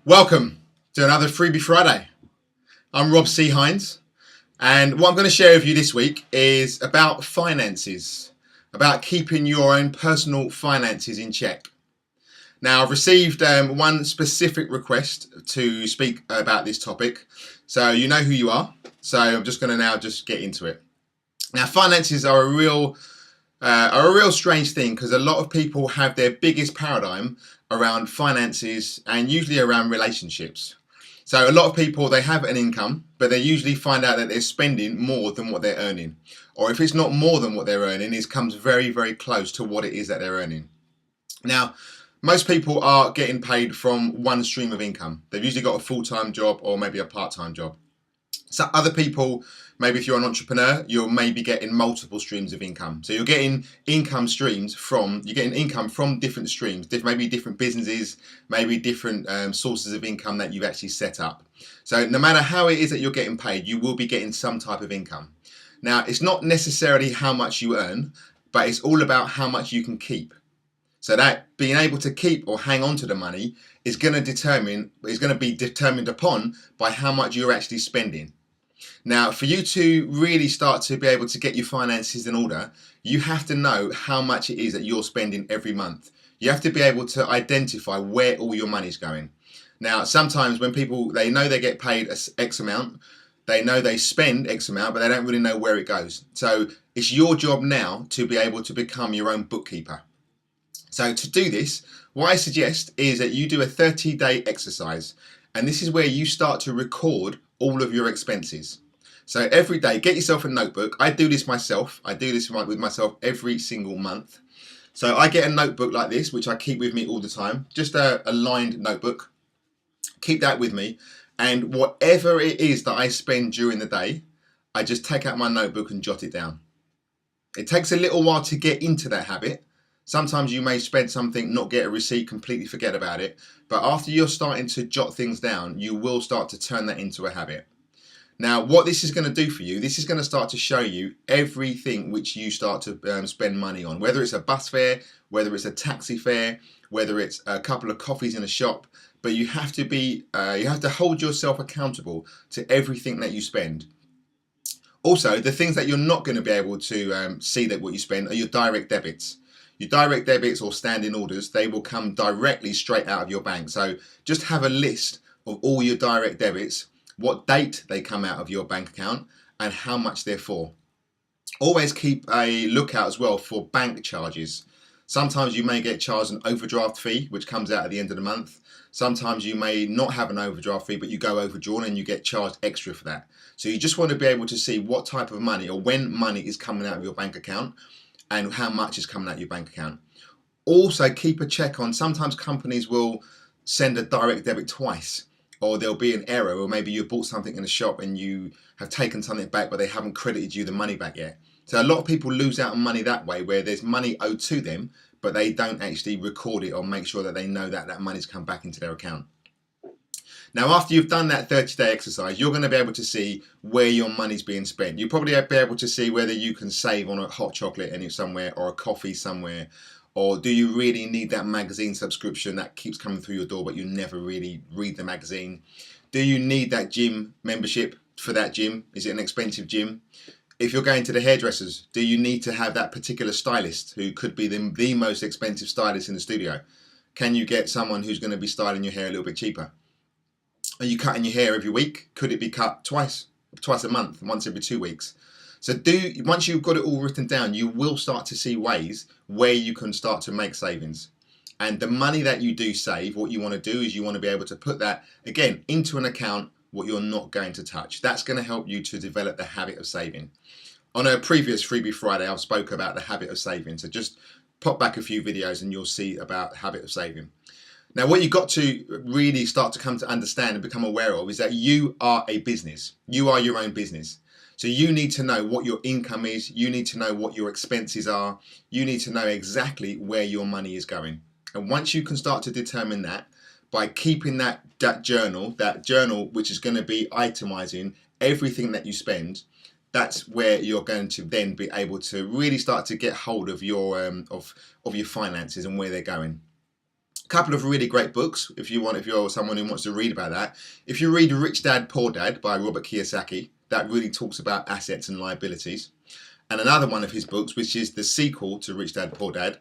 Welcome to another Freebie Friday. I'm Rob C. Hinds, and what I'm going to share with you this week is about finances, about keeping your own personal finances in check. Now, I've received one specific request to speak about this topic, so you know who you are. So I'm just going to now just get into it. Now, finances are a real strange thing because a lot of people have their biggest paradigm around finances and usually around relationships. So a lot of people, they have an income, but they usually find out that they're spending more than what they're earning. Or if it's not more than what they're earning, it comes very, very close to what it is that they're earning. Now, most people are getting paid from one stream of income. They've usually got a full-time job or maybe a part-time job. So other people, maybe if you're an entrepreneur, you're maybe getting multiple streams of income. So you're getting income from different streams, maybe different businesses, maybe different sources of income that you've actually set up. So no matter how it is that you're getting paid, you will be getting some type of income. Now, it's not necessarily how much you earn, but it's all about how much you can keep. So that being able to keep or hang on to the money is going to be determined upon by how much you're actually spending. Now, for you to really start to be able to get your finances in order, you have to know how much it is that you're spending every month. You have to be able to identify where all your money's going. Now, sometimes when people, they know they get paid X amount, they know they spend X amount, but they don't really know where it goes. So it's your job now to be able to become your own bookkeeper. So to do this, what I suggest is that you do a 30-day exercise. And this is where you start to record all of your expenses. So every day, get yourself a notebook. I do this myself. I do this with myself every single month. So I get a notebook like this, which I keep with me all the time. Just a lined notebook. Keep that with me. And whatever it is that I spend during the day, I just take out my notebook and jot it down. It takes a little while to get into that habit. Sometimes you may spend something, not get a receipt, completely forget about it. But after you're starting to jot things down, you will start to turn that into a habit. Now, what this is going to do for you, this is going to start to show you everything which you start to spend money on, whether it's a bus fare, whether it's a taxi fare, whether it's a couple of coffees in a shop. But you have to hold yourself accountable to everything that you spend. Also, the things that you're not going to be able to see that what you spend are your direct debits. Your direct debits or standing orders, they will come directly straight out of your bank. So just have a list of all your direct debits, what date they come out of your bank account, and how much they're for. Always keep a lookout as well for bank charges. Sometimes you may get charged an overdraft fee, which comes out at the end of the month. Sometimes you may not have an overdraft fee, but you go overdrawn and you get charged extra for that. So you just want to be able to see what type of money or when money is coming out of your bank account and how much is coming out of your bank account. Also, keep a check on, sometimes companies will send a direct debit twice, or there'll be an error, or maybe you bought something in a shop and you have taken something back, but they haven't credited you the money back yet. So a lot of people lose out on money that way, where there's money owed to them, but they don't actually record it or make sure that they know that that money's come back into their account. Now, after you've done that 30-day exercise, you're going to be able to see where your money's being spent. You'll probably be able to see whether you can save on a hot chocolate somewhere or a coffee somewhere, or do you really need that magazine subscription that keeps coming through your door but you never really read the magazine? Do you need that gym membership for that gym? Is it an expensive gym? If you're going to the hairdressers, do you need to have that particular stylist who could be the most expensive stylist in the studio? Can you get someone who's going to be styling your hair a little bit cheaper? Are you cutting your hair every week? Could it be cut twice a month, once every 2 weeks? So once you've got it all written down, you will start to see ways where you can start to make savings. And the money that you do save, what you want to do is you want to be able to put that, again, into an account, what you're not going to touch. That's going to help you to develop the habit of saving. On a previous Freebie Friday, I've spoke about the habit of saving. So just pop back a few videos and you'll see about the habit of saving. Now, what you've got to really start to come to understand and become aware of is that you are a business. You are your own business. So you need to know what your income is. You need to know what your expenses are. You need to know exactly where your money is going. And once you can start to determine that by keeping that journal which is going to be itemizing everything that you spend, that's where you're going to then be able to really start to get hold of your finances and where they're going. A couple of really great books if you're someone who wants to read about that. If you read Rich Dad Poor Dad by Robert Kiyosaki, that really talks about assets and liabilities. And another one of his books, which is the sequel to Rich Dad Poor Dad,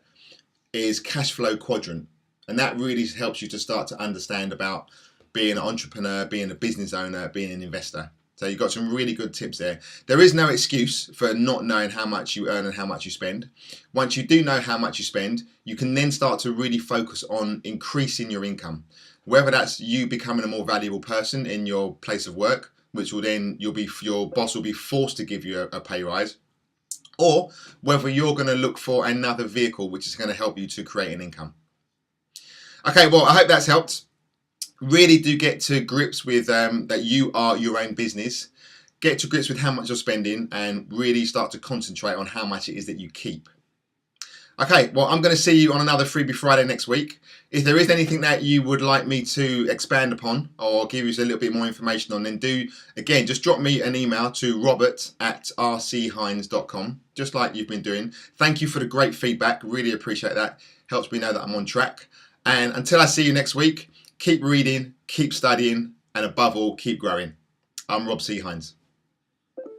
is Cash Flow Quadrant. And that really helps you to start to understand about being an entrepreneur, being a business owner, being an investor. So you've got some really good tips there. There is no excuse for not knowing how much you earn and how much you spend. Once you do know how much you spend, you can then start to really focus on increasing your income. Whether that's you becoming a more valuable person in your place of work, which will then your boss will be forced to give you a pay rise, or whether you're going to look for another vehicle which is going to help you to create an income. Okay, well, I hope that's helped. Really do get to grips with that you are your own business. Get to grips with how much you're spending and really start to concentrate on how much it is that you keep. Okay, well, I'm going to see you on another Freebie Friday next week. If there is anything that you would like me to expand upon or give you a little bit more information on, then just drop me an email to robert@rchinds.com, just like you've been doing. Thank you for the great feedback. Really appreciate that. Helps me know that I'm on track. And until I see you next week, keep reading, keep studying, and above all, keep growing. I'm Rob C. Hinds.